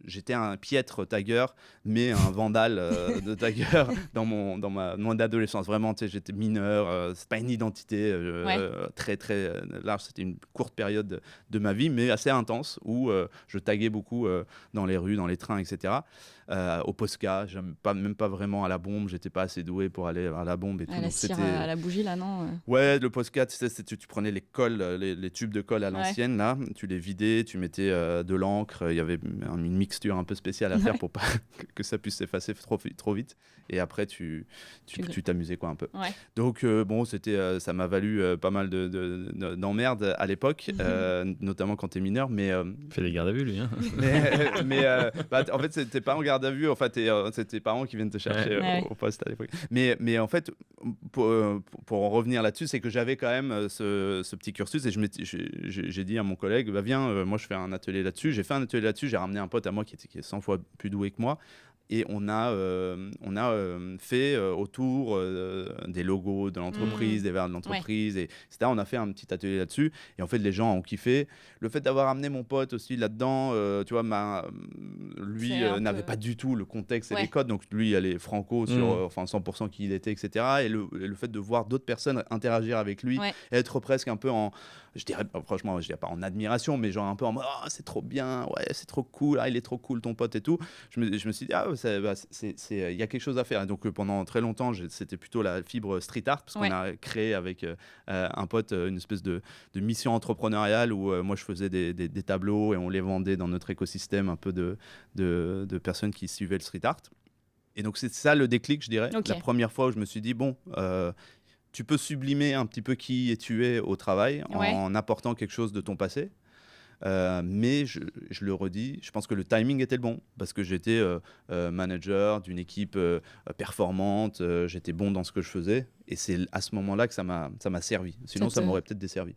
j'étais un piètre tagueur, mais un vandale de tagueur dans mon adolescence. Vraiment, tu sais, j'étais mineur, c'est pas une identité très, très large. C'était une courte période de ma vie, mais assez intense, où je taguais beaucoup dans les rues, dans les trains, etc. Au Posca, même pas vraiment à la bombe, j'étais pas assez doué pour aller à la bombe et tout. À la Donc cire, c'était à la bougie, là, non ouais, le Posca, tu sais, tu prenais les cols, les tubes de colle à l'ancienne, là, tu les vidais, tu mettais de l'encre, il y avait une mixture un peu spéciale à faire pour pas que ça puisse s'effacer trop vite. Et après, tu t'amusais quoi un peu. Ouais. Donc bon, ça m'a valu pas mal d'emmerdes à l'époque, notamment quand t'es mineur, mais Fait des gardes à vue, lui. Hein. en fait, c'était pas en garde à vue. En fait, c'est tes parents qui viennent te chercher au poste à l'époque. Mais en fait, pour en revenir là-dessus, c'est que j'avais quand même ce petit cursus et j'ai dit à mon collègue, bah viens, moi je fais un atelier là-dessus. J'ai fait un atelier là-dessus. J'ai ramené un pote à moi qui est 100 fois plus doué que moi. Et on a fait autour des logos de l'entreprise, des verres de l'entreprise, etc. On a fait un petit atelier là-dessus. Et en fait, les gens ont kiffé. Le fait d'avoir amené mon pote aussi là-dedans, tu vois, lui n'avait pas du tout le contexte et les codes. Donc lui, il allait franco sur 100% qui il était, etc. Et le fait de voir d'autres personnes interagir avec lui, être presque un peu je dirais, franchement, je dirais pas en admiration, mais genre un peu en mode, oh, c'est trop bien, ouais, c'est trop cool, il est trop cool ton pote et tout. Je me suis dit, il y a quelque chose à faire. Et donc pendant très longtemps, c'était plutôt la fibre street art, parce qu'on a créé avec un pote une espèce de mission entrepreneuriale où moi je faisais des tableaux et on les vendait dans notre écosystème un peu de personnes qui suivaient le street art. Et donc c'est ça le déclic, je dirais. La première fois où je me suis dit, bon, tu peux sublimer un petit peu qui tu es au travail en apportant quelque chose de ton passé. Mais je le redis, je pense que le timing était le bon parce que j'étais manager d'une équipe performante, j'étais bon dans ce que je faisais et c'est à ce moment-là que ça m'a servi. Sinon, ça m'aurait peut-être desservi.